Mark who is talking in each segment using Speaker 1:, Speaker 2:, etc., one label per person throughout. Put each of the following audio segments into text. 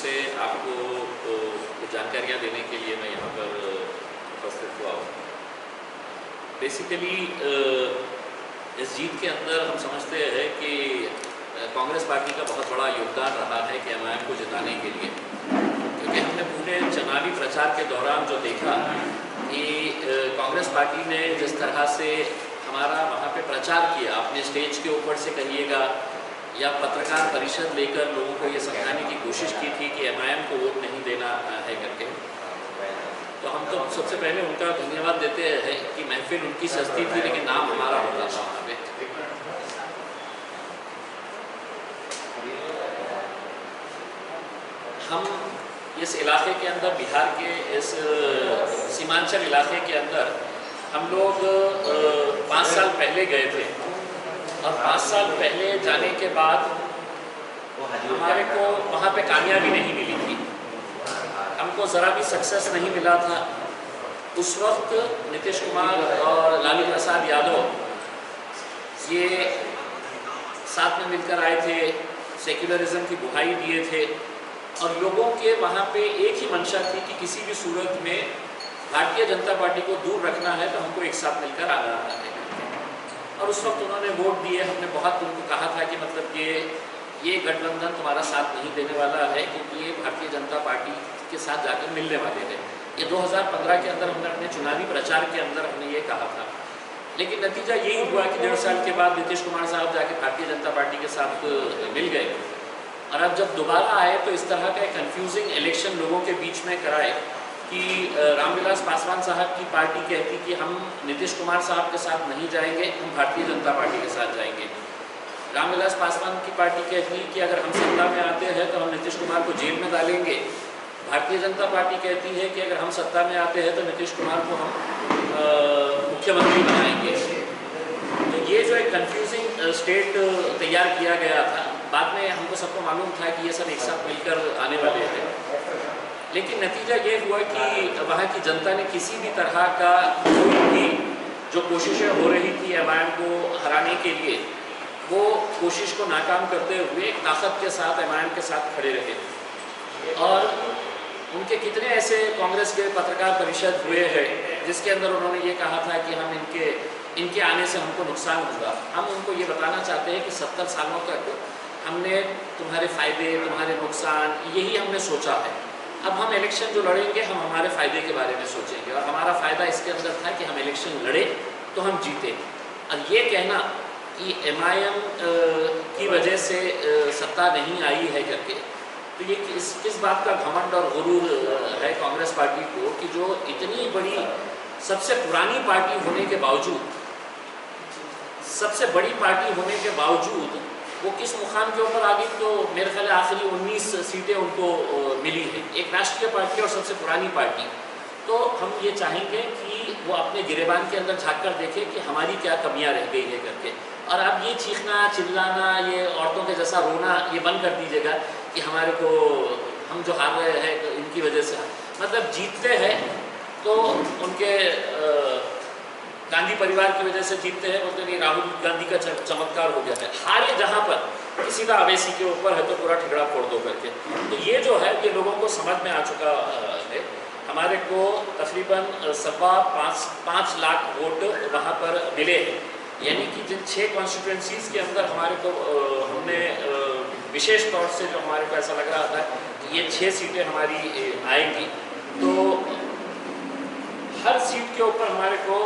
Speaker 1: से आपको जानकारियाँ देने के लिए मैं यहाँ पर उपस्थित हुआ हूँ। बेसिकली इस जीत के अंदर हम समझते हैं कि कांग्रेस पार्टी का बहुत बड़ा योगदान रहा है कि MIM को जिताने के लिए, क्योंकि हमने पूरे चुनावी प्रचार के दौरान जो देखा कि कांग्रेस पार्टी ने जिस तरह से हमारा वहाँ पे प्रचार किया, अपने स्टेज के ऊपर से कहिएगा या पत्रकार परिषद लेकर लोगों को ये समझाने की कोशिश की थी कि MIM को वोट नहीं देना है करके, तो हम तो सबसे पहले उनका धन्यवाद देते हैं कि महफिल उनकी सस्ती थी लेकिन नाम हमारा होता था वहाँ पे। हम इस इलाके के अंदर, बिहार के इस सीमांचल इलाके के अंदर हम लोग 5 साल पहले गए थे और 5 साल पहले जाने के बाद हमारे को वहाँ पे कामयाबी नहीं मिली थी, हमको ज़रा भी सक्सेस नहीं मिला था। उस वक्त नीतीश कुमार और लालू प्रसाद यादव ये साथ में मिलकर आए थे, सेक्युलरिज्म की दुहाई दिए थे और लोगों के वहाँ पे एक ही मंशा थी कि किसी भी सूरत में भारतीय जनता पार्टी को दूर रखना है तो हमको एक साथ मिलकर आना है। और उस वक्त उन्होंने वोट दिए। हमने बहुत उनको कहा था कि मतलब ये गठबंधन तुम्हारा साथ नहीं देने वाला है, क्योंकि ये भारतीय जनता पार्टी के साथ जाकर मिलने वाले थे। ये 2015 के अंदर हमने अपने चुनावी प्रचार के अंदर हमने ये कहा था, लेकिन नतीजा यही हुआ कि 1.5 साल के बाद नीतीश कुमार साहब जाके भारतीय जनता पार्टी के साथ मिल गए और अब जब दोबारा आए तो इस तरह का एक कन्फ्यूजिंग इलेक्शन लोगों के बीच में कराए कि रामविलास पासवान साहब की पार्टी कहती कि हम नीतीश कुमार साहब के साथ नहीं जाएंगे, हम भारतीय जनता पार्टी के साथ जाएंगे। रामविलास पासवान की पार्टी कहती कि अगर हम सत्ता में आते हैं तो हम नीतीश कुमार को जेल में डालेंगे। भारतीय जनता पार्टी कहती है कि अगर हम सत्ता में आते हैं तो नीतीश कुमार को हम मुख्यमंत्री बनाएंगे। तो ये जो एक कन्फ्यूजिंग स्टेट तैयार किया गया था, बाद में हमको सबको मालूम था कि ये सब एक साथ मिलकर आने वाले थे, लेकिन नतीजा ये हुआ कि वहाँ की जनता ने किसी भी तरह का कोई भी जो कोशिशें हो रही थी MIM को हराने के लिए, वो कोशिश को नाकाम करते हुए एक ताकत के साथ MIM के साथ खड़े रहे। और उनके कितने ऐसे कांग्रेस के पत्रकार परिषद हुए हैं जिसके अंदर उन्होंने ये कहा था कि हम इनके आने से हमको नुकसान होगा। हम उनको ये बताना चाहते हैं कि 70 सालों तक हमने तुम्हारे फ़ायदे, तुम्हारे नुकसान, यही हमने सोचा है। अब हम इलेक्शन जो लड़ेंगे हम हमारे फ़ायदे के बारे में सोचेंगे, और हमारा फ़ायदा इसके अंदर था कि हम इलेक्शन लड़े तो हम जीते। और ये कहना कि MIM की वजह से सत्ता नहीं आई है करके, तो ये किस बात का घमंड और गुरूर है कांग्रेस पार्टी को कि जो इतनी बड़ी सबसे पुरानी पार्टी होने के बावजूद, सबसे बड़ी पार्टी होने के बावजूद वो किस मुकाम के ऊपर आ गई। तो मेरे ख्याल आखिरी 19 सीटें उनको मिली है, एक राष्ट्रीय पार्टी और सबसे पुरानी पार्टी। तो हम ये चाहेंगे कि वो अपने गिरेबान के अंदर झाँक कर देखें कि हमारी क्या कमियां रह गई है करके, और अब ये चीखना चिल्लाना, ये औरतों के जैसा रोना, ये बंद कर दीजिएगा कि हमारे को हम जो हार रहे हैं तो इनकी वजह से, मतलब जीतते हैं तो उनके गांधी परिवार की वजह से जीतते हैं, बोलते नहीं राहुल गांधी का चमत्कार हो गया है। हारे जहाँ पर किसी का अवेसी के ऊपर है तो पूरा ठिकड़ा फोड़ दो करके। तो ये जो है ये लोगों को समझ में आ चुका है। हमारे को तकरीबन 5.25 लाख वोट वहाँ पर मिले हैं, यानी कि जिन 6 कॉन्स्टिट्यूंसीज़ के अंदर हमारे को हमने विशेष तौर से जो हमारे को ऐसा लग रहा था कि ये 6 सीटें हमारी आएंगी, तो हर सीट के ऊपर हमारे को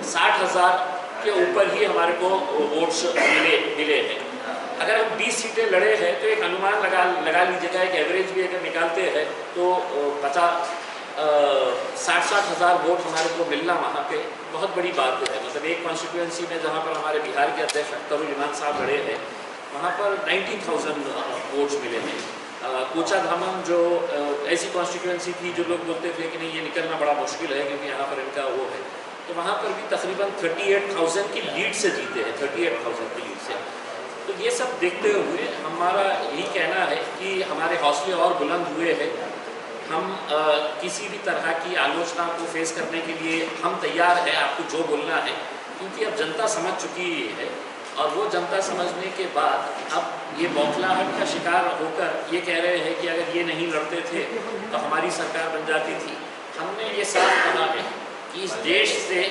Speaker 1: 60,000 के ऊपर ही हमारे को वोट्स मिले हैं। अगर हम 20 सीटें लड़े हैं तो एक अनुमान लगा लीजिएगा, एक एवरेज भी अगर निकालते हैं तो 60 हज़ार वोट हमारे को मिलना वहाँ पे बहुत बड़ी बात है। मतलब एक कॉन्स्टिट्यूंसी में जहाँ पर हमारे बिहार के अध्यक्ष अख्तरुल इमान साहब लड़े हैं, वहाँ पर 90,000 वोट्स मिले हैं। कोचाधामम जो ऐसी कॉन्स्टिट्यूंसी थी जो लोग बोलते थे कि नहीं ये निकलना बड़ा मुश्किल है क्योंकि यहाँ पर इनका वो है, तो वहाँ पर भी तकरीबन 38,000 की लीड से जीते हैं, 38,000 की लीड से। तो ये सब देखते हुए हमारा यही कहना है कि हमारे हौसले और बुलंद हुए हैं। हम किसी भी तरह की आलोचना को फेस करने के लिए हम तैयार हैं, आपको जो बोलना है, क्योंकि अब जनता समझ चुकी है और वो जनता समझने के बाद अब ये बौखलाहट का शिकार होकर ये कह रहे हैं कि अगर ये नहीं लड़ते थे तो हमारी सरकार बन जाती थी। हमने ये साफ कहा है कि इस देश से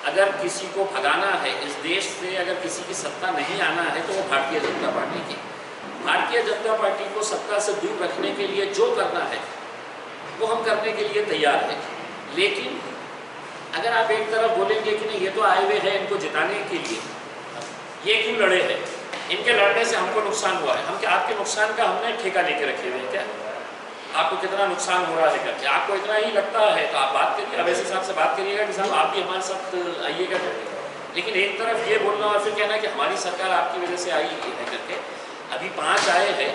Speaker 1: अगर किसी को भगाना है, इस देश से अगर किसी की सत्ता नहीं आना है तो वो भारतीय जनता पार्टी की। भारतीय जनता पार्टी को सत्ता से दूर रखने के लिए जो करना है वो हम करने के लिए तैयार हैं। लेकिन अगर आप एक तरफ बोलेंगे कि नहीं ये तो आए हुए हैं इनको जिताने के लिए, ये क्यों लड़े हैं, इनके लड़ने से हमको नुकसान हुआ है, हम क्या आपके नुकसान का हमने ठेका लेके रखे हुए हैं क्या? आपको कितना नुकसान हो रहा है करके आपको इतना ही लगता है तो आप बात करिए, अब ऐसे साहब से बात करिएगा कि साहब आप भी हमारे साथ आइएगा करके। लेकिन एक तरफ ये बोलना और फिर कहना कि हमारी सरकार आपकी वजह से आई है करके। अभी 5 आए हैं,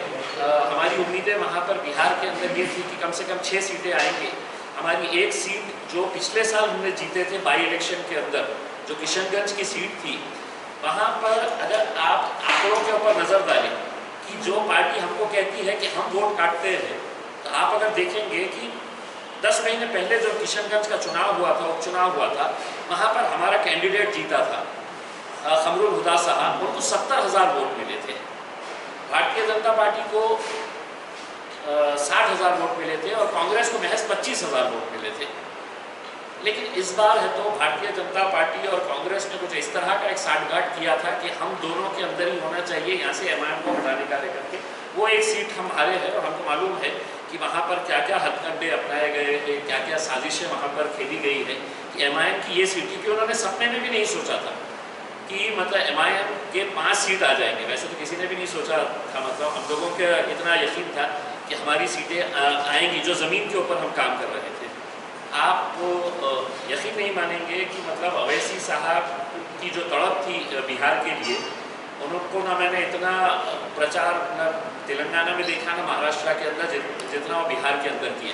Speaker 1: हमारी उम्मीदें वहाँ पर बिहार के अंदर ये थी कि कम से कम 6 सीटें आएंगी। हमारी एक सीट जो पिछले साल हमने जीते थे बाई इलेक्शन के अंदर, जो किशनगंज की सीट थी, वहाँ पर अगर आप आंकड़ों के ऊपर नज़र डालें कि जो पार्टी हमको कहती है कि हम वोट काटते हैं, तो आप अगर देखेंगे कि 10 महीने पहले जो किशनगंज का चुनाव हुआ था, उपचुनाव हुआ था, वहाँ पर हमारा कैंडिडेट जीता था खमरुल हुदा साहब, उनको 70,000 वोट मिले थे। भारतीय जनता पार्टी को 60,000 वोट मिले थे और कांग्रेस को महज 25,000 वोट मिले थे। लेकिन इस बार है तो भारतीय जनता पार्टी और कांग्रेस ने कुछ इस तरह का एक साठगांठ किया था कि हम दोनों के अंदर ही होना चाहिए, यहाँ से एमआईएम को हटाने का लेकर के। वो एक सीट हम हारे हैं और हमको मालूम है कि वहाँ पर क्या क्या हथकंडे अपनाए गए हैं, क्या क्या साजिशें वहाँ पर खेली गई है कि एमआईएम की ये सीट, क्योंकि उन्होंने सपने में भी नहीं सोचा था कि मतलब एमआईएम के 5 सीट आ जाएंगे। वैसे तो किसी ने भी नहीं सोचा था, मतलब हम लोगों का इतना यकीन था कि हमारी सीटें आएंगी जो ज़मीन के ऊपर हम काम कर रहे थे। आप यकीन नहीं मानेंगे कि मतलब अवैसी साहब की जो तड़प थी बिहार के लिए, उनको ना मैंने इतना प्रचार न तेलंगाना में देखा ना महाराष्ट्र के अंदर जितना वो बिहार के अंदर किए।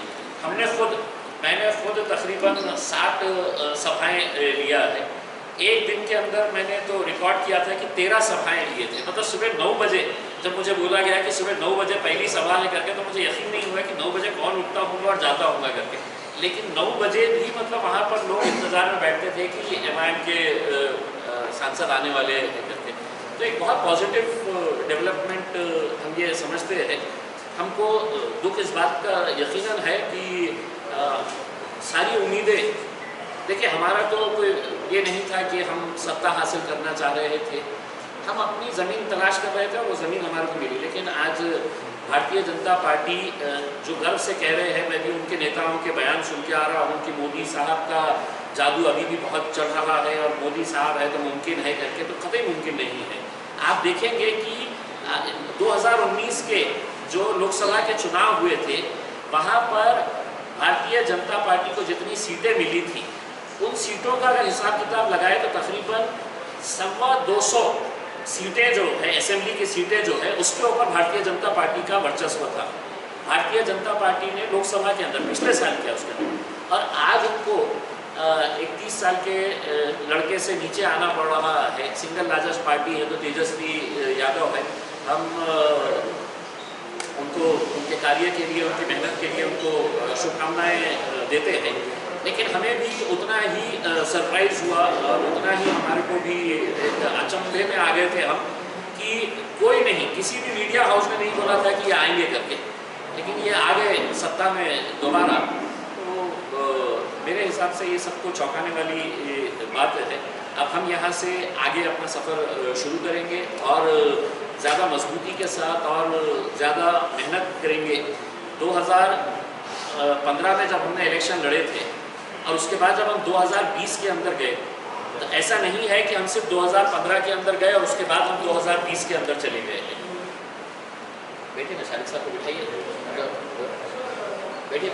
Speaker 1: मैंने खुद तकरीबन 60 सभाएँ लिया है। एक दिन के अंदर मैंने तो रिकॉर्ड किया था कि 13 सभाएँ लिए थे। मतलब सुबह 9 बजे जब मुझे बोला गया कि सुबह 9 बजे पहली सभा है करके, तो मुझे यकीन नहीं हुआ कि 9 बजे कौन उठता होगा और जाता होगा करके। लेकिन 9 बजे भी मतलब वहाँ पर लोग इंतज़ार में बैठते थे कि एमआईएम के सांसद आने वाले करके। तो एक बहुत पॉजिटिव डेवलपमेंट हम ये समझते हैं। हमको दुख इस बात का यकीनन है कि सारी उम्मीदें, देखिए हमारा तो कोई ये नहीं था कि हम सत्ता हासिल करना चाह रहे थे, हम अपनी ज़मीन तलाश कर रहे थे और वो ज़मीन हमारे को मिली। लेकिन आज भारतीय जनता पार्टी जो गर्व से कह रहे हैं, मैं भी उनके नेताओं के बयान सुन के आ रहा हूँ कि मोदी साहब का जादू अभी भी बहुत चल रहा है और मोदी साहब है तो मुमकिन है करके, तो कतई मुमकिन नहीं है। आप देखेंगे कि 2019 के जो लोकसभा के चुनाव हुए थे, वहाँ पर भारतीय जनता पार्टी को जितनी सीटें मिली थी, उन सीटों का अगर हिसाब किताब लगाए तो तकरीबन 250 सीटें जो है, असेंबली की सीटें जो है, उसके ऊपर भारतीय जनता पार्टी का वर्चस्व था। भारतीय जनता पार्टी ने लोकसभा के अंदर पिछले साल किया उसके अंदर, और आज उनको 31 साल के लड़के से नीचे आना पड़ रहा है। सिंगल लार्जेस्ट पार्टी है तो तेजस्वी यादव है। हम उनको उनके कार्य के लिए, उनकी मेहनत के लिए उनको शुभकामनाएं देते हैं। लेकिन हमें भी उतना ही सरप्राइज़ हुआ और उतना ही हमारे को भी एक अचंभे में आ गए थे हम कि कोई नहीं, किसी भी मीडिया हाउस ने नहीं बोला था कि ये आएंगे करके, लेकिन ये आ गए सत्ता में दोबारा। तो मेरे हिसाब से ये सबको चौंकाने वाली बात है। अब हम यहाँ से आगे अपना सफ़र शुरू करेंगे और ज़्यादा मजबूती के साथ और ज़्यादा मेहनत करेंगे। 2015 में जब हमने इलेक्शन लड़े थे और उसके बाद जब हम 2020 के अंदर गए, तो ऐसा नहीं है कि हम सिर्फ 2015 के अंदर गए और उसके बाद हम 2020 के अंदर चले गए हैं। बैठिए ना, शारिक साहब को बिठाइए, बैठिए।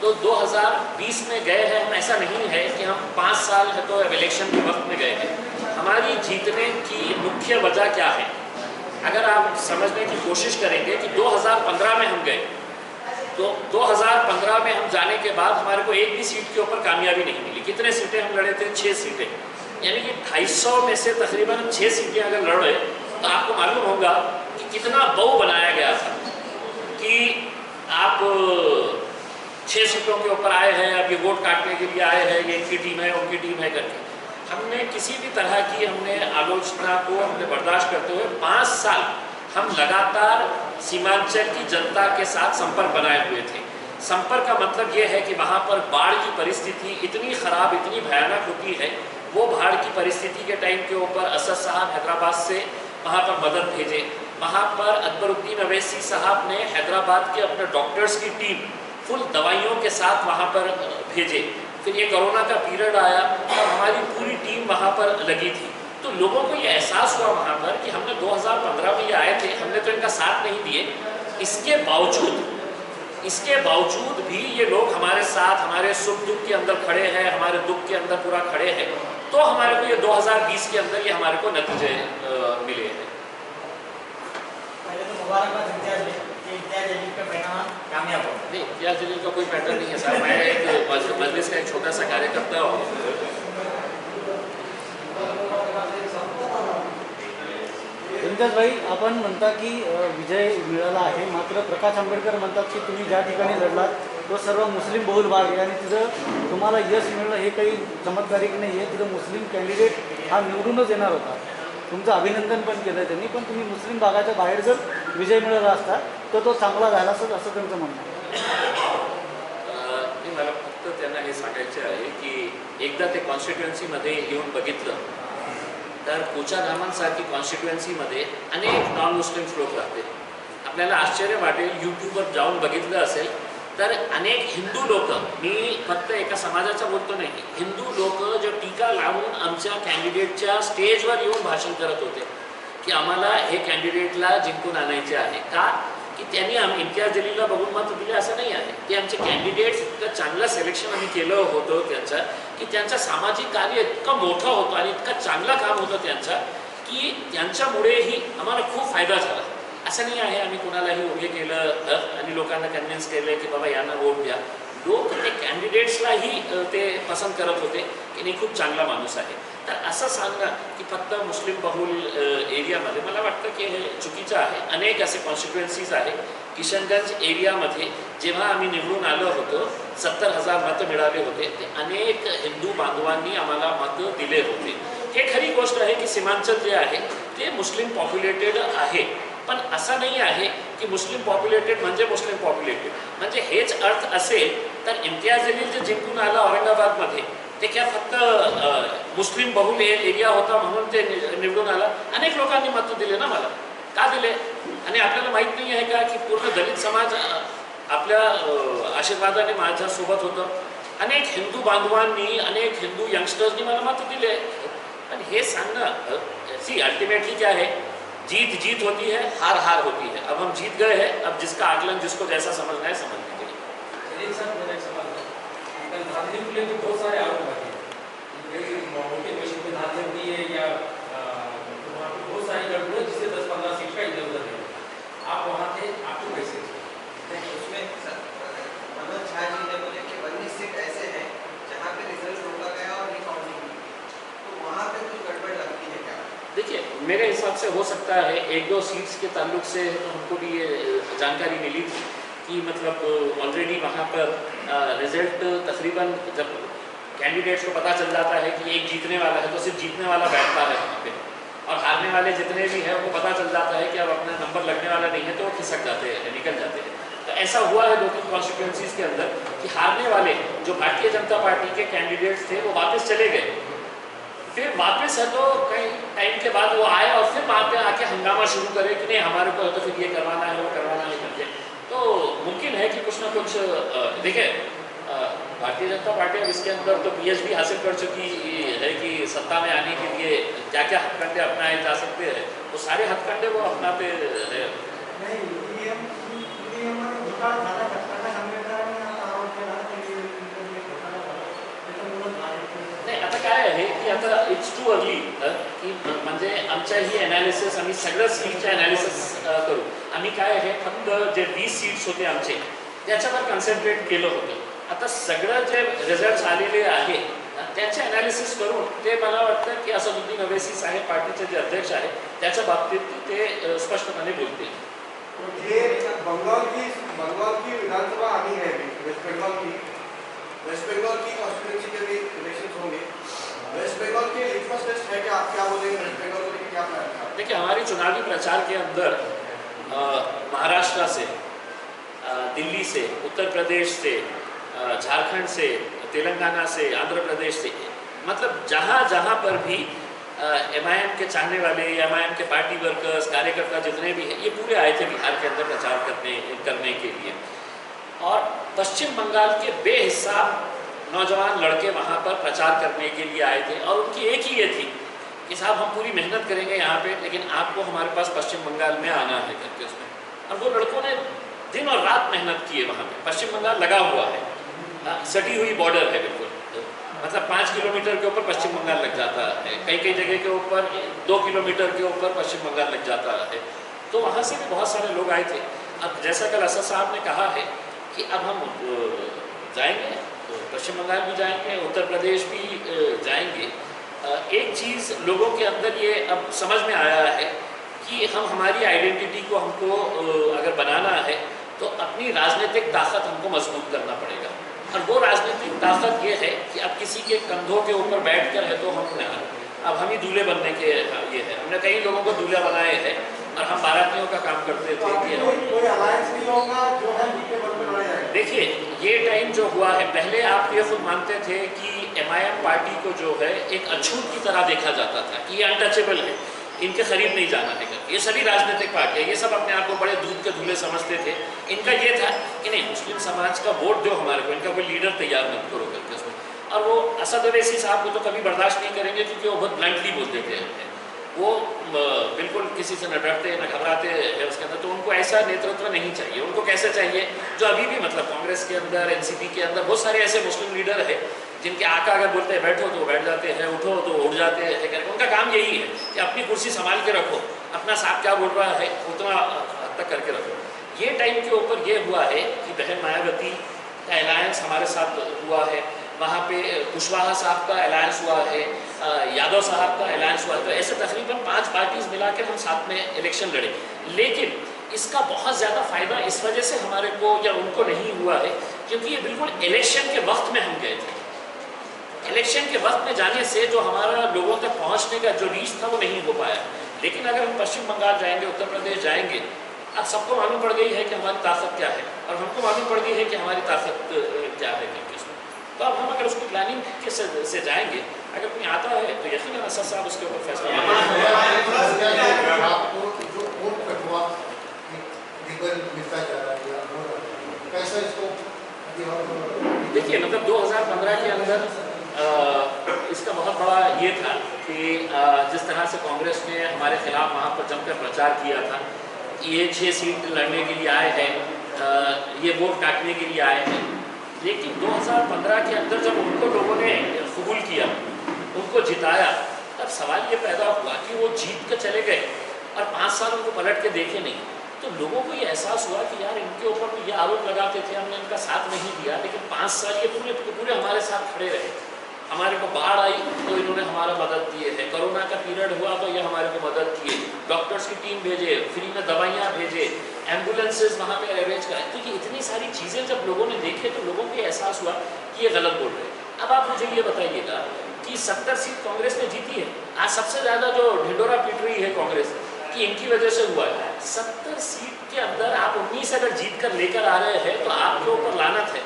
Speaker 1: तो 2020 में गए हैं हम, ऐसा नहीं है कि हम 5 साल है तो इलेक्शन के वक्त में गए हैं। हमारी जीतने की मुख्य वजह क्या है, अगर आप समझने की कोशिश करेंगे कि 2015 में हम गए, तो 2015 में हम जाने के बाद हमारे को एक भी सीट के ऊपर कामयाबी नहीं मिली। कितने सीटें हम लड़े थे? 6 सीटें, यानी कि 250 में से तकरीबन 6 सीटें अगर लड़े तो आपको मालूम होगा कि कितना बहु बनाया गया था कि आप 6 सीटों के ऊपर आए हैं, अब ये वोट काटने के लिए आए हैं, ये इनकी टीम है उनकी टीम है करके। हमने किसी भी तरह की आलोचना को हमने बर्दाश्त करते हुए 5 साल हम लगातार सीमांचल की जनता के साथ संपर्क बनाए हुए थे। संपर्क का मतलब ये है कि वहाँ पर बाढ़ की परिस्थिति इतनी ख़राब, इतनी भयानक होती है। वो बाढ़ की परिस्थिति के टाइम के ऊपर असद साहब हैदराबाद से वहाँ पर मदद भेजे। वहाँ पर अकबरुद्दीन अवैसी साहब ने हैदराबाद के अपने डॉक्टर्स की टीम फुल दवाइयों के साथ वहाँ पर भेजे। फिर ये कोरोना का पीरियड आया और हमारी पूरी टीम वहाँ पर लगी थी। तो लोगों को ये एहसास हुआ वहाँ पर कि हमने 2015 में ये आए थे, हमने तो इनका साथ नहीं दिए। इसके बावजूद भी ये लोग हमारे साथ, हमारे सुख दुख के अंदर खड़े हैं, हमारे दुख के अंदर पूरा खड़े हैं। तो हमारे को ये 2020 के अंदर ये हमारे को नतीजे मिले हैं।
Speaker 2: पहले तो मुबारकबाद इम्तियाज जलील का पैगाम कामयाब हो।
Speaker 1: नहीं, इम्तियाज जलील का कोई पैटर्न नहीं है साहब। मैं एक मजलिस का एक छोटा सा कार्यकर्ता हूँ।
Speaker 3: इम्तियाज भाई, आपण म्हणता की विजय मिळाला आहे, मात्र प्रकाश आंबेडकर म्हणतात की तुम्ही ज्या ठिकाणी लढलात तो सर्व मुस्लिम बहुल भाग आहे आणि तिथं तुम्हाला यश मिळणं हे काही चमत्कारिक नाही आहे. तिथं मुस्लिम कॅन्डिडेट हा निवडूनच येणार होता. तुमचं अभिनंदन पण केलं त्यांनी, पण तुम्ही मुस्लिम भागाच्या बाहेर जर विजय मिळाला असता तर तो चांगला झाला असं त्यांचं म्हणणं आहे.
Speaker 1: मला फक्त त्यांना हे सांगायचं आहे की एकदा ते कॉन्स्टिट्युएन्सीमध्ये येऊन बघितलं तर कोचागामांसारखी कॉन्स्टिट्युएन्सीमध्ये अनेक नॉन मुस्लिम्स लोक राहते. आपल्याला आश्चर्य वाटेल, यूट्यूबवर जाऊन बघितलं असेल तर अनेक हिंदू लोक, मी फक्त एका समाजाचा बोलतो नाही, हिंदू लोक जो टीका लावून आमच्या कॅन्डिडेटच्या स्टेजवर येऊन भाषण करत होते की आम्हाला हे कॅन्डिडेटला जिंकून आणायचे आहे. का? की त्यांनी इम्तियाज जलीलला बघून मत दिले असं नाही आहे. ते आमचे कॅन्डिडेट्स इतकं चांगलं सिलेक्शन आम्ही केलं होतं त्यांचं, की त्यांचं सामाजिक कार्य इतकं मोठं होतं आणि इतकं चांगलं काम होतं त्यांचं की त्यांच्यामुळेही आम्हाला खूप फायदा झाला. असं नाही आहे आम्ही कोणालाही उभे केलं आणि लोकांना कन्व्हिन्स केलं की बाबा यांना वोट द्या. लोक ते कॅन्डिडेट्सलाही ते पसंत करत होते की नाही खूप चांगला माणूस आहे. तर असं सांगणं की फक्त मुस्लिम बहुल एरियामध्ये, मला वाटतं की हे चुकीचं आहे. अनेक असे कॉन्स्टिट्युएन्सीज आहे. किशनगंज एरियामध्ये जेव्हा आम्ही निवडून आलो होतो 70,000 मतं मिळाले होते. ते अनेक हिंदू बांधवांनी आम्हाला मतं दिले होते. हे खरी गोष्ट आहे की सीमांचल जे आहे ते मुस्लिम पॉप्युलेटेड आहे. पण असं नाही आहे की मुस्लिम पॉप्युलेटेड म्हणजे मुस्लिम पॉप्युलेटेड. म्हणजे हेच अर्थ असेल तर इम्तियाज जलील जे जिंकून आला औरंगाबादमध्ये ते क्या फक्त मुस्लिम बहुल एरिया होता म्हणून ते निवडून आला? अनेक लोकांनी मतं दिले ना मला. का दिले? आणि आपल्याला माहीत नाही आहे का की पूर्ण दलित समाज आपल्या आशीर्वादाने माझ्यासोबत होतं. अनेक हिंदू बांधवांनी, अनेक हिंदू यंगस्टर्सनी मला मतं दिले. पण हे सांगणं, सी अल्टीमेटली क्या है, जीत जीत होती है, हार हार होती है. अब हम जीत गए हैं, अब जिसका आकलन जिसको जैसा समझना है समझने के लिए.
Speaker 2: धांधली खुले तो बहुत सारे आरोप लगे, वोटिंग मशीन में धांधली हुई है या वहाँ पर बहुत सारी गड़बड़ी जिससे 10-15 सीट का इधर उधर है. आप वहाँ थे, आपको कैसे?
Speaker 4: उसमें मनोज झा जी ने बोले कि 19 सीट ऐसे हैं जहाँ पे रिजल्ट रोका गया और रिकाउंटिंग हुई, तो वहाँ पे कुछ गड़बड़ लगती है क्या?
Speaker 1: देखिए, मेरे हिसाब से हो सकता है 1-2 सीट्स के ताल्लुक से तो हमको भी ये जानकारी मिली थी कि मतलब ऑलरेडी वहाँ पर रिज़ल्ट तकरीबन जब कैंडिडेट्स को पता चल जाता है कि एक जीतने वाला है तो सिर्फ जीतने वाला बैठता है वहाँ पे, और हारने वाले जितने भी हैं उनको पता चल जाता है कि अब अपना नंबर लगने वाला नहीं है तो वो खिसक जाते हैं, निकल जाते हैं. तो ऐसा हुआ है 2-3 कॉन्स्टिट्यूंसीज़ के अंदर कि हारने वाले जो भारतीय जनता पार्टी के कैंडिडेट्स थे वो वापस चले गए. फिर वापस है तो कई टाइम के बाद वो आए और फिर वहाँ पे आके हंगामा शुरू करे कि नहीं हमारे को तो फिर ये करवाना है वो करवाना है करके. तो मुमकिन है कि कुछ ना कुछ देखिए, भारतीय जनता पार्टी अब इसके अंदर तो PhD हासिल कर चुकी है कि सत्ता में आने के लिए क्या क्या हथकंडे अपनाए जा सकते हैं, वो सारे हथकंडे वो अपनाते हैं. नाही, आता काय आहे की आता इट्स टू अर्ली की म्हणजे आमच्याही ॲनालिसिस आम्ही सगळ्या सीटचे ॲनालिसिस करू. आम्ही काय आहे फक्त जे 20 सीट्स होते आमचे त्याच्यावर कॉन्सन्ट्रेट केलं होतं. आता सगळं जे रिझल्ट्स आलेले आहे त्याचे ॲनालिसिस करून ते मला वाटतं की असदुद्दीन अवैसी साहेब पार्टीचे जे अध्यक्ष आहेत त्याच्या बाबतीत ते स्पष्टपणे बोलतील.
Speaker 5: ये बंगाल की विधानसभा आनी है, वेस्ट बंगाल की कॉन्स्टिट्यूंसी के भी इलेक्शन होंगे. वेस्ट बंगाल के लिटमस टेस्ट है क्या? आप क्या बोलेंगे वेस्ट बंगाल को लेकर क्या प्लान है?
Speaker 1: देखिए, हमारी चुनावी प्रचार के अंदर महाराष्ट्र से, दिल्ली से, उत्तर प्रदेश से, झारखंड से, तेलंगाना से, आंध्र प्रदेश से, मतलब जहाँ जहाँ पर भी MIM के चाहने वाले, MIM के पार्टी वर्कर्स, कार्यकर्ता जितने भी हैं, ये पूरे आए थे बिहार के अंदर प्रचार करने के लिए। और पश्चिम बंगाल के बेहिसाब नौजवान लड़के वहाँ पर प्रचार करने के लिए आए थे और उनकी एक ही ये थी कि साहब हम पूरी मेहनत करेंगे यहाँ पे, लेकिन आपको हमारे पास पश्चिम बंगाल में आना है करके उसमें। और वो लड़कों ने दिन और रात मेहनत की है वहाँ पे। पश्चिम बंगाल लगा हुआ है, सटी हुई बॉर्डर है बिल्कुल, मतलब 5 किलोमीटर के ऊपर पश्चिम बंगाल लग जाता है, कई कई जगह के ऊपर 2 किलोमीटर के ऊपर पश्चिम बंगाल लग जाता है। तो वहाँ से भी बहुत सारे लोग आए थे। अब जैसा कल असद साहब ने कहा है कि अब हम जाएंगे, तो पश्चिम बंगाल भी जाएंगे, उत्तर प्रदेश भी जाएंगे। एक चीज़ लोगों के अंदर ये अब समझ में आया है कि हम हमारी आइडेंटिटी को हमको अगर बनाना है तो अपनी राजनीतिक ताकत हमको मजबूत करना पड़ेगा। और वो राजनीतिक ताकत ये है कि अब किसी के कंधों के ऊपर बैठकर है तो हम अब हम ही दूल्हे बनने के ये है। हमने कई लोगों को दूल्हा बनाए हैं और हम बारातियों का काम करते थे कि
Speaker 5: कोई अलायंस नहीं होगा जो है दूल्हे बन में बनाया जाएगा।
Speaker 1: देखिए, ये टाइम जो हुआ है, पहले आप ये खुद मानते थे कि MIM पार्टी को जो है एक अछूत की तरह देखा जाता था कि ये अनटचेबल है, इनके करीब नहीं जाना है। ये सभी राजनीतिक पार्टियाँ, ये सब अपने आप को बड़े दूध के दूल्हे समझते थे। इनका ये था कि नहीं, मुस्लिम समाज का वोट दो हमारे को, इनका कोई लीडर तैयार मत करो करके उसमें। और वो असद अवैसी साहब को तो कभी बर्दाश्त नहीं करेंगे क्योंकि वो बहुत ब्लंटली बोलते थे। वो बिल्कुल किसी से न डरते न घबराते हैं उसके अंदर। तो उनको ऐसा नेतृत्व नहीं चाहिए। उनको कैसे चाहिए जो अभी भी मतलब कांग्रेस के अंदर, NCP के अंदर बहुत सारे ऐसे मुस्लिम लीडर है जिनके आका अगर बोलते हैं बैठो तो बैठ जाते हैं, उठो तो उठ जाते हैं करके। उनका काम यही है कि अपनी कुर्सी संभाल के रखो, अपना साहब क्या बोल रहा है उतना हद तक करके रखो। ये टाइम के ऊपर ये हुआ है कि बहन मायावती का अलायंस हमारे साथ हुआ है, वहाँ पे कुशवाहा साहब का अलायंस हुआ है, यादव साहब का अलायंस हुआ है। तो ऐसे तकरीबन 5 पार्टीज मिलाकर हम साथ में इलेक्शन लड़े। लेकिन इसका बहुत ज़्यादा फ़ायदा इस वजह से हमारे को या उनको नहीं हुआ है क्योंकि ये बिल्कुल इलेक्शन के वक्त में हम गए थे। इलेक्शन के वक्त में जाने से जो हमारा लोगों तक पहुंचने का जो रीच था वो नहीं हो पाया। लेकिन अगर हम पश्चिम बंगाल जाएंगे, उत्तर प्रदेश जाएंगे, अब सबको मालूम पड़ गई है कि हमारी ताकत क्या है और हमको मालूम पड़ गई है कि हमारी ताकत क्या है किसमें। तो अब हम अगर उसको प्लानिंग के से जाएंगे, अगर कोई आता है तो यकीनन असद साहब उसके ऊपर फैसला देखिए, मतलब 2015 के अंदर इसका बहुत बड़ा ये था कि जिस तरह से कांग्रेस ने हमारे खिलाफ वहाँ पर जमकर प्रचार किया था, ये 6 सीट लड़ने के लिए आए हैं, ये वोट काटने के लिए आए हैं। लेकिन 2015 के अंदर जब उनको लोगों ने कबूल किया, उनको जिताया, तब सवाल ये पैदा हुआ कि वो जीत कर चले गए और 5 साल उनको पलट के देखे नहीं। तो लोगों को ये एहसास हुआ कि यार इनके ऊपर तो ये आरोप लगाते थे, हमने इनका साथ नहीं दिया, लेकिन 5 साल ये पूरे हमारे साथ खड़े रहे। हमारे को बाढ़ आई तो इन्होंने हमारा मदद किए है, कोरोना का पीरियड हुआ तो ये हमारे को मदद किए, डॉक्टर्स की टीम भेजे, फ्री में दवाइयाँ भेजे, एम्बुलेंसेज वहाँ पे अरेंज कराए। तो ये इतनी सारी चीज़ें जब लोगों ने देखे तो लोगों को एहसास हुआ कि ये गलत बोल रहे हैं। अब आप मुझे ये बताइएगा कि 70 सीट कांग्रेस ने जीती है। आज सबसे ज़्यादा जो ढिंडोरा पीट रही है कांग्रेस कि इनकी वजह से हुआ है। 70 सीट के अंदर आप 19 अगर जीत कर लेकर आ रहे हैं तो आपके ऊपर लानत है।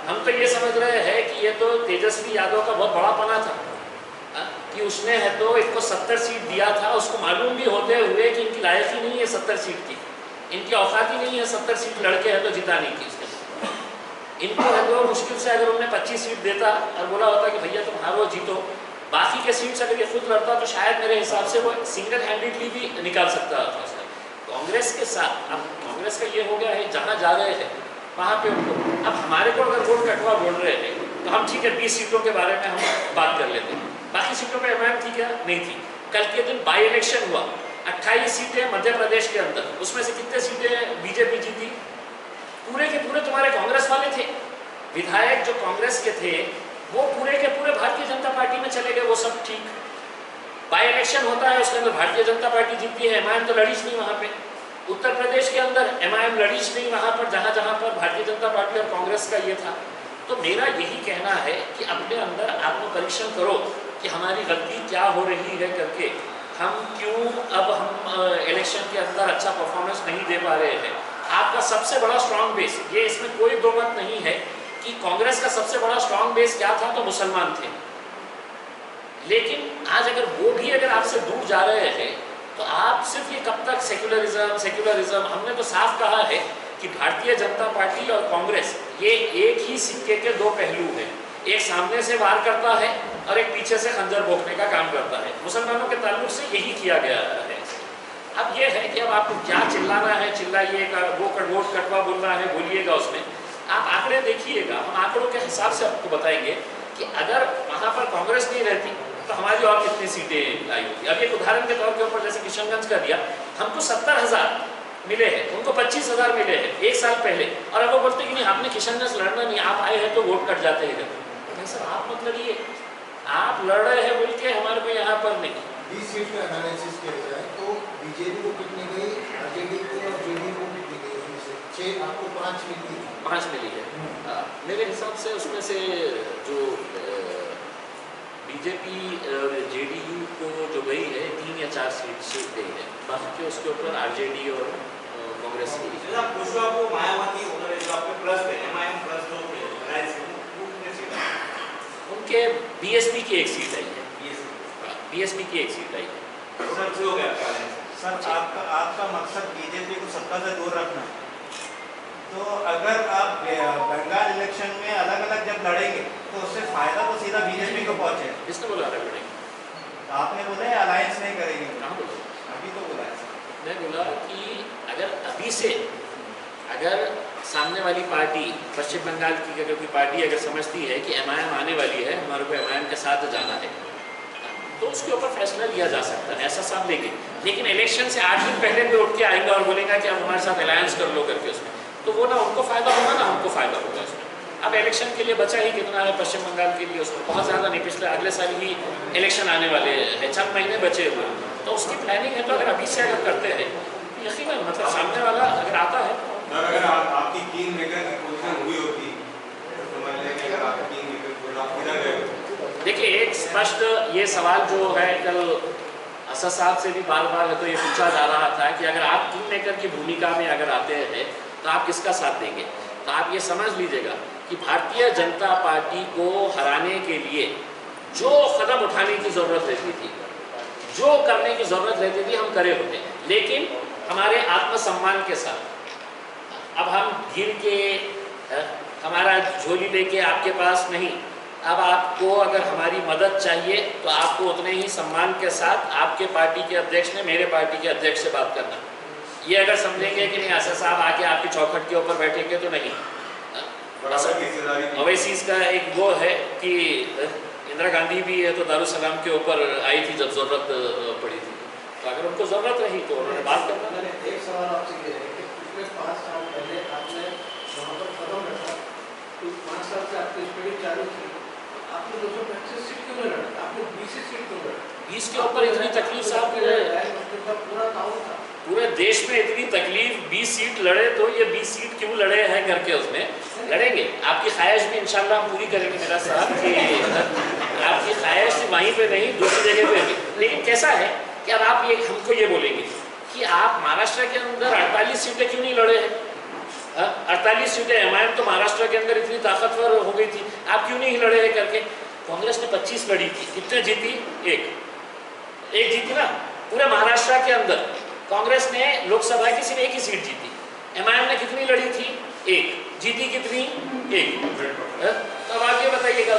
Speaker 1: हम तो ये समझ रहे हैं कि ये तो तेजस्वी यादव का बहुत बड़ा पना था कि उसने है तो इसको 70 सीट दिया था, उसको मालूम भी होते हुए कि इनकी लायक ही नहीं है 70 सीट की, इनकी औकात ही नहीं है 70 सीट लड़के है तो जिताने की। इनको है तो मुश्किल से अगर उन्हें 25 सीट देता और बोला होता कि भैया तुम हारो जीतो, बाकी के सीट्स अगर ये खुद लड़ता तो शायद मेरे हिसाब से वो सिंगल हैंडेडली भी निकाल सकता था उसने। कांग्रेस के साथ अब कांग्रेस का ये हो गया है, जहाँ जा रहे हैं वहाँ पे उनको, अब हमारे को अगर वोट कटवा बोल रहे हैं तो हम ठीक है 20 सीटों के बारे में हम बात कर लेते हैं, बाकी सीटों पर MIM थी क्या? नहीं थी। कल के दिन बाई इलेक्शन हुआ, 28 सीटें मध्य प्रदेश के अंदर, उसमें से कितने सीटें बीजेपी जीती? पूरे के पूरे तुम्हारे कांग्रेस वाले थे। विधायक जो कांग्रेस के थे वो पूरे के पूरे भारतीय जनता पार्टी में चले गए, वो सब ठीक। बाई इलेक्शन होता है उसके अंदर भारतीय जनता पार्टी जीतती है, MIM तो लड़ी नहीं वहाँ पे। उत्तर प्रदेश के अंदर MIM लड़ी नहीं वहाँ पर जहाँ जहाँ पर भारतीय जनता पार्टी और कांग्रेस का ये था। तो मेरा यही कहना है कि अपने अंदर आत्मपरीक्षण करो कि हमारी गलती क्या हो रही है करके, हम क्यों अब हम इलेक्शन के अंदर अच्छा परफॉर्मेंस नहीं दे पा रहे हैं। आपका सबसे बड़ा स्ट्रांग बेस, ये इसमें कोई दो मत नहीं है कि कांग्रेस का सबसे बड़ा स्ट्रांग बेस क्या था, तो मुसलमान थे। लेकिन आज अगर वो भी अगर आपसे दूर जा रहे हैं तो आप सिर्फ ये कब तक सेक्युलरिज्म, हमने तो साफ कहा है कि भारतीय जनता पार्टी और कांग्रेस ये एक ही सिक्के के दो पहलू हैं। एक सामने से वार करता है और एक पीछे से खंजर भोंकने का काम करता है। मुसलमानों के ताल्लुक से यही किया गया है। अब ये है कि अब आपको क्या चिल्लाना है चिल्लाइएगा, वो वोट कटवा बोलना है बोलिएगा, उसमें आप आंकड़े देखिएगा। हम आंकड़ों के हिसाब से आपको बताएंगे कि अगर वहाँ पर कांग्रेस नहीं रहती तो हमारी और कितनी सीटें आई होती। अब एक उदाहरण के तौर के ऊपर जैसे किशनगंज का दिया, हमको 70,000 मिले हैं, उनको 25,000 मिले हैं एक साल पहले, और अब वो बोलते कि नहीं आपने किशनगंज लड़ना नहीं, आप आए हैं तो वोट कट जाते हैं। नहीं सर, आप मत लड़िए, आप लड़ रहे हैं बोल के हमारे को यहाँ पर नहीं।
Speaker 6: 20 सीट का एनालिसिस किया जाए तो बीजेपी को कितनी गई, आरजेडी को और जेडीयू को कितनी गई, उसमें से 6 आपको 5 मिली,
Speaker 1: 5 मिली है। मेरे हिसाब से उसमें से जो बीजेपी और जेडीयू को जो गई है 3 या 4 सीट गई है, बाकी के उसके ऊपर आरजेडी और कांग्रेस की।
Speaker 5: कुशवाहा को मायावती उन्होंने जो आपके प्लस थे, एमआईएम प्लस जो थे अलायंस के, वो कितने सीट आई?
Speaker 1: उनके बीएसपी की एक सीट आई है, बीएसपी की एक सीट आई है।
Speaker 5: सर से हो गया आपका अलायंस?
Speaker 7: सर आपका मकसद बीजेपी को सत्ता से दूर रखना है, तो अगर आप बंगाल इलेक्शन में अलग अलग जब लड़ेंगे तो उससे फायदा तो सीधा बीजेपी को पहुंचेगा।
Speaker 1: किसने बोला अलग लड़ेंगे?
Speaker 7: आपने बोला है अलायंस नहीं करेंगे,
Speaker 1: कहाँ बोला?
Speaker 7: अभी तो बोला है।
Speaker 1: मैं बोला कि अगर अभी से अगर सामने वाली पार्टी पश्चिम बंगाल की अगर कोई पार्टी अगर समझती है कि एमआईएम आने वाली है, हमारे को एमआईएम के साथ जाना है, तो उसके ऊपर फैसला लिया जा सकता है, ऐसा सब लेंगे। लेकिन इलेक्शन से 8 दिन पहले भी उठ के आएंगे और बोलेंगे कि आप हमारे साथ अलायंस कर लो करके, उसमें तो वो ना उनको फायदा होगा ना हमको फायदा होगा उसमें। अब इलेक्शन के लिए बचा ही कितना है पश्चिम बंगाल के लिए, उसमें बहुत ज़्यादा नहीं, पिछले अगले साल ही इलेक्शन आने वाले हैं, 4 महीने बचे हुए, तो उसकी प्लानिंग है। तो अगर अभी से अगर करते हैं यकीनन मतलब सामने वाला अगर आता है।
Speaker 5: अगर आपकी किंग मेकर की पोजीशन हुई होती तो समझ लेंगे अगर आपकी किंग मेकर को आप किधर गए।
Speaker 1: देखिए, एक स्पष्ट ये सवाल जो है कल असद साहब से भी बार बार है तो ये पूछा जा रहा था कि अगर आप किंग मेकर की भूमिका में अगर आते हैं तो आप किसका साथ देंगे। तो आप ये समझ लीजिएगा कि भारतीय जनता पार्टी को हराने के लिए जो कदम उठाने की ज़रूरत रहती थी, जो करने की ज़रूरत रहती थी, हम करे होते, लेकिन हमारे आत्मसम्मान के साथ। अब हम गिर के हमारा झोली लेके आपके पास नहीं, अब आपको अगर हमारी मदद चाहिए तो आपको उतने ही सम्मान के साथ आपके पार्टी के अध्यक्ष ने मेरे पार्टी के अध्यक्ष से बात करना। ये अगर समझेंगे कि नहीं असद साहब आके आपकी चौखट के ऊपर बैठेंगे तो नहीं। ओवैसीज का एक वो है कि इंदिरा गांधी भी है तो दारुसलाम के ऊपर आई थी जब ज़रूरत पड़ी थी, तो अगर उनको ज़रूरत रही तो उन्होंने बात करना।
Speaker 6: एक सवाल आपसे ये है कि पिछले 5 साल पहले आपने वहाँ पर कदम रखा, तो 5 साल से आपकी स्टडी चालू थी, आपने 225 सीट क्यों लड़ा, आपने 20 सीट क्यों लड़ा?
Speaker 1: 20 के ऊपर इतनी तकलीफ साहब
Speaker 6: पूरा टाउन था,
Speaker 1: पूरे देश में इतनी तकलीफ, 20 सीट लड़े तो ये 20 सीट क्यों लड़े हैं करके उसमें लड़ेंगे। आपकी ख्वाहिश भी इंशाल्लाह हम पूरी करेंगे मेरा साहब कि आपकी ख्वाहिश वहीं पे नहीं दूसरी जगह पे भी। लेकिन कैसा है कि अब आप ये हमको ये बोलेंगे कि आप महाराष्ट्र के अंदर 48 सीटें क्यों नहीं लड़े हैं? 48 सीटें एमआईएम तो महाराष्ट्र के अंदर इतनी ताकतवर हो गई थी, आप क्यों नहीं लड़े हैं करके। कांग्रेस ने 25 लड़ी थी, कितने जीती? एक जीती ना पूरे महाराष्ट्र के अंदर। कांग्रेस ने लोकसभा की सिर्फ 1 ही सीट जीती, एमआईएम ने कितनी लड़ी थी? 1 जीती, कितनी? 1। तो अब आप ये बताइएगा,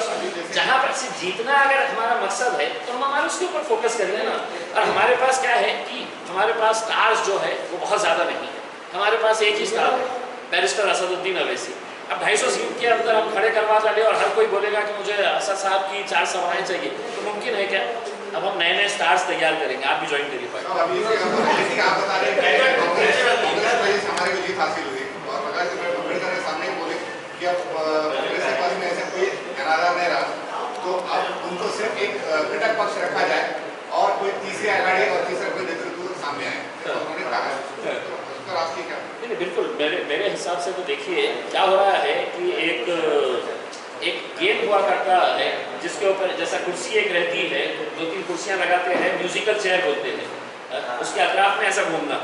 Speaker 1: जहाँ पर से जीतना अगर हमारा मकसद है तो हम हमारे उसके ऊपर फोकस करेंगे ना। और हमारे पास क्या है कि हमारे पास स्टार्स जो है वो बहुत ज़्यादा नहीं है, हमारे पास एक ही स्टार है, बैरिस्टर असदुद्दीन अवैसी। अब 250 सीट के अंदर हम खड़े करवा डाले और हर कोई बोलेगा कि मुझे असद साहब की 4 सभाएं चाहिए, तो मुमकिन है क्या? अब हम नए स्टार्स तैयार करेंगे, आप भी ज्वाइन करिए पार्टी।
Speaker 5: आप बता रहे हैं कांग्रेस वजह से हमारे को जीत हासिल हुई और अम्बेडकर के सामने बोले कि अब कांग्रेस के पास में ऐसा कोई इरादा नहीं रहा तो अब उनको सिर्फ एक घटक पक्ष रखा जाए और कोई तीसरी आघाड़ी और तीसरा कोई नेतृत्व सामने आए, तो उन्होंने कहा उसका रास्ते क्या?
Speaker 1: नहीं बिल्कुल, मेरे हिसाब से तो देखिए क्या हो रहा है कि एक एक गेम हुआ करता है जिसके ऊपर जैसा कुर्सी एक रहती है, 2-3 कुर्सियां लगाते हैं, म्यूजिकल चेयर बोलते हैं, उसके अतराफ में ऐसा घूमना।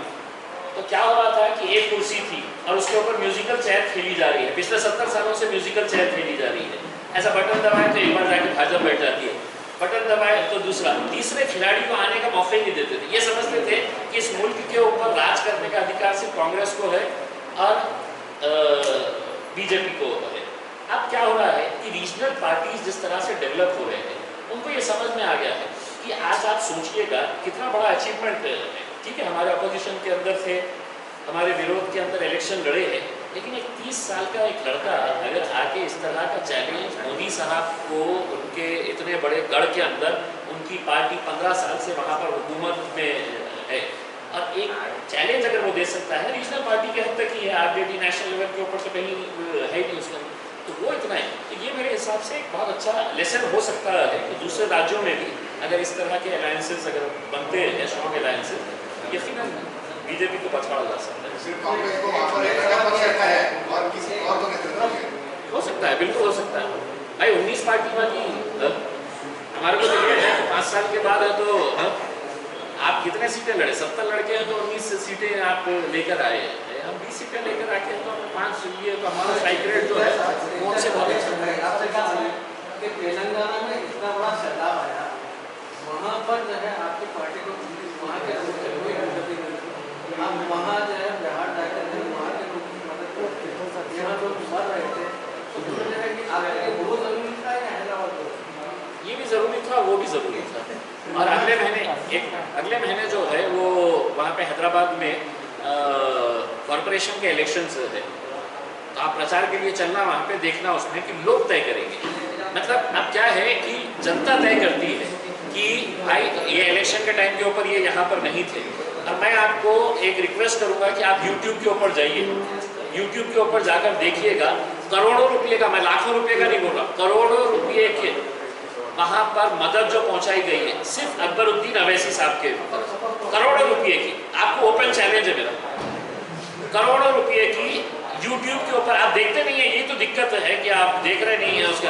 Speaker 1: तो क्या हो रहा था कि एक कुर्सी थी और उसके ऊपर म्यूजिकल चेयर खेली जा रही है, पिछले 70 सालों से म्यूजिकल चेयर खेली जा रही है। ऐसा बटन दबाए तो एक बार जाके भाजपा बैठ जाती है, बटन दबाए तो दूसरा, तीसरे खिलाड़ी को आने का मौका ही नहीं देते थे। ये समझते थे कि इस मुल्क के ऊपर राज करने का अधिकार सिर्फ कांग्रेस को है और बीजेपी को है। अब क्या हो रहा है कि रीजनल पार्टीज जिस तरह से डेवलप हो रहे हैं, उनको ये समझ में आ गया है कि आज आप सोचिएगा कितना बड़ा अचीवमेंट है। ठीक है, हमारे अपोजिशन के अंदर थे, हमारे विरोध के अंदर इलेक्शन लड़े हैं, लेकिन एक 30 साल का एक लड़का अगर आके इस तरह का चैलेंज मोदी साहब को उनके इतने बड़े गढ़ के अंदर, उनकी पार्टी 15 साल से वहाँ पर हुकूमत में है, और एक चैलेंज अगर वो दे सकता है, रीजनल पार्टी के हद तक ही है, आरजेडी नेशनल लेवल के ऊपर तो कहीं है नहीं उसका, तो वो इतना है। तो ये मेरे हिसाब से एक बहुत अच्छा लेसन हो सकता है कि दूसरे राज्यों में भी अगर इस तरह के अलायंसेस अगर बनते हैं, स्ट्रॉन्ग अलायंसेस, यकीनन बीजेपी को पछाड़ा जा सकता है।
Speaker 5: सिर्फ कांग्रेस को वहाँ पर एक पक्ष रखा है और किसी और को नेतृत्व
Speaker 1: हो सकता है, बिल्कुल हो सकता है भाई। 19 पार्टी वाली हमारे को तो ये है कि 5 साल के बाद है तो आप कितने सीटें लड़े, 70 लड़के हैं तो 19 सीटें आप लेकर आए, हम 20 सीटें लेकर आके तो हम 5 लिए, तो हमारा स्ट्राइक रेट जो है वो से बहुत अच्छा है।
Speaker 6: तेलंगाना में इतना बड़ा सैलाब आया, वहाँ पर जो है आपकी पार्टी को वहाँ के लोगों से कोई मदद नहीं मिली। आप वहाँ जो है बिहार जाकर वहाँ के लोगों की मदद करते, यहाँ लोग मर रहे थे, तो मुझे लगा कि आपके लिए वो जरूरी था या हैदराबाद को?
Speaker 1: ये भी ज़रूरी था, वो भी ज़रूरी था। और अगले महीने जो है वो वहाँ पे हैदराबाद में कॉरपोरेशन के इलेक्शंस है, तो आप प्रचार के लिए चलना वहाँ पे, देखना उसमें कि लोग तय करेंगे। मतलब अब क्या है कि जनता तय करती है कि भाई ये इलेक्शन के टाइम के ऊपर ये यहाँ पर नहीं थे। अब मैं आपको एक रिक्वेस्ट करूँगा कि आप YouTube के ऊपर जाइए, YouTube के ऊपर जाकर देखिएगा, करोड़ों रुपये का, मैं लाखों रुपये का नहीं बोल रहा, करोड़ों रुपये के वहाँ पर मदद जो पहुँचाई गई है सिर्फ अकबरुद्दीन अवैसी साहब के तरफ, करोड़ों रुपये की। आपको ओपन चैलेंज है मेरा, करोड़ों रुपये की YouTube के ऊपर आप देखते नहीं है। ये तो दिक्कत है कि आप देख रहे नहीं है उसका।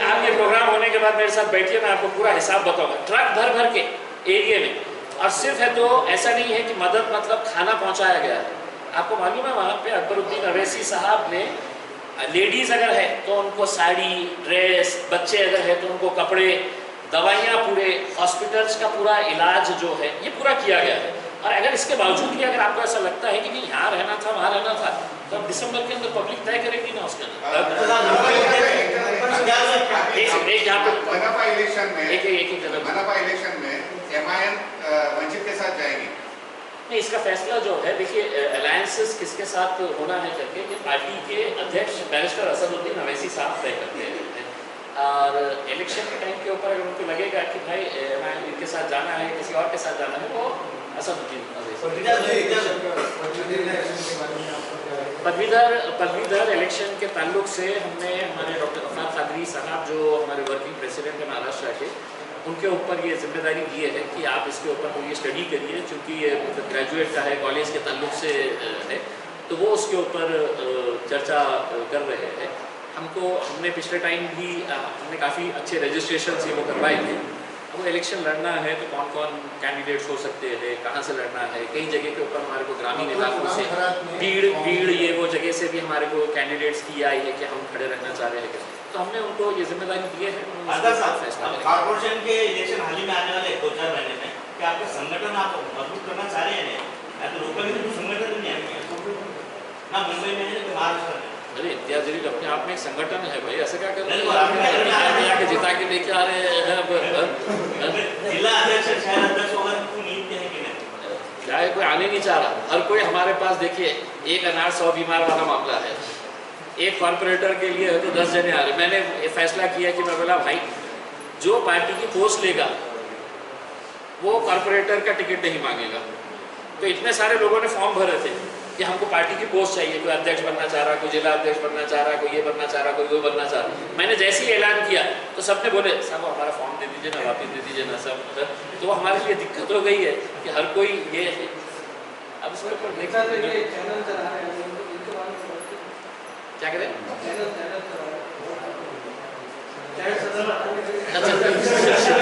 Speaker 1: आप ये प्रोग्राम होने के बाद मेरे साथ बैठिए, मैं आपको पूरा हिसाब बताऊंगा, ट्रक भर भर के एरिया में। और सिर्फ है तो ऐसा नहीं है कि मदद मतलब खाना पहुंचाया गया है। आपको मालूम है वहाँ पे अकबरुद्दीन अवैसी साहब ने, लेडीज़ अगर है तो उनको साड़ी, ड्रेस, बच्चे अगर है तो उनको कपड़े, दवाइयाँ, पूरे हॉस्पिटल्स का पूरा इलाज जो है ये पूरा किया गया है। और अगर इसके बावजूद भी अगर आपको ऐसा लगता है कि नहीं यहाँ रहना था, वहाँ रहना था, तो अब दिसंबर के अंदर पब्लिक तय करेगी ना उसके अंदर।
Speaker 5: मनपा इलेक्शन में
Speaker 1: एक
Speaker 5: इलेक्शन में MIM वंचित के साथ जाएगी।
Speaker 1: नहीं, इसका फैसला जो है, देखिए अलायंसेस किसके साथ होना है करके ये पार्टी के अध्यक्ष बैरिस्टर असदुद्दीन अवैसी साहब तय करते हैं। और इलेक्शन के टाइम के ऊपर अगर उनको लगेगा कि भाई इनके साथ जाना है, किसी और के साथ जाना है, वो असदुद्दीन पदवीधर इलेक्शन के ताल्लुक से हमने हमारे डॉक्टर अफाद कादरी साहब जो हमारे वर्किंग प्रेसिडेंट है महाराष्ट्र के, उनके ऊपर ये जिम्मेदारी दी है कि आप इसके ऊपर ये स्टडी करिए, क्योंकि ये ग्रेजुएट का है, कॉलेज के ताल्लुक से है, तो वो उसके ऊपर चर्चा कर रहे हैं। हमने पिछले टाइम भी हमने काफ़ी अच्छे रजिस्ट्रेशन से वो करवाए थे। अब इलेक्शन लड़ना है तो कौन कौन कैंडिडेट्स हो सकते हैं, कहाँ से लड़ना है, कई जगह के ऊपर हमारे को ग्रामीण इलाकों से भीड़ ये वो जगह से भी हमारे को कैंडिडेट्स की आई है कि हम खड़े रहना चाह रहे हैं, तो हमने उनको ये जिम्मेदारी दी है।
Speaker 7: कॉर्पोरेशन के इलेक्शन हाल ही में आने वाले 2-4 महीने में क्या आपके संगठन आप मजबूत करना चाह रहे हैं? या तो लोकल में संगठन नहीं आएंगे ना, मुंबई में है ना महाराष्ट्र में?
Speaker 1: अरे इम्तियाज जलील अपने आप में एक संगठन है भाई, ऐसे क्या कर रहे हैं कि जिता के लेके आ रहे हैं।
Speaker 7: जिला अध्यक्ष, शहर अध्यक्ष वगैरह क्यों नियुक्त है कि नहीं?
Speaker 1: क्या है, कोई आने नहीं चाह रहा। हर कोई हमारे पास, देखिए एक अनार 100 बीमार वाला मामला है। एक कॉर्पोरेटर के लिए तो 10 जने आ रहे। मैंने फैसला किया कि मैं बोला भाई जो पार्टी की पोस्ट लेगा वो कॉर्पोरेटर का टिकट नहीं मांगेगा। तो इतने सारे लोगों ने फॉर्म भरे थे कि हमको पार्टी की पोस्ट चाहिए, कोई अध्यक्ष बनना चाह रहा, कोई जिला अध्यक्ष बनना चाह रहा, कोई ये बनना चाह रहा, कोई वो बनना चाह रहा। मैंने जैसे ही ऐलान किया तो सबने बोले साहब हमारा फॉर्म दे दीजिए ना, वापस दे दीजिए ना सब। तो हमारे लिए दिक्कत हो गई है कि हर कोई ये अब इसके ऊपर देखा क्या करें। अच्छा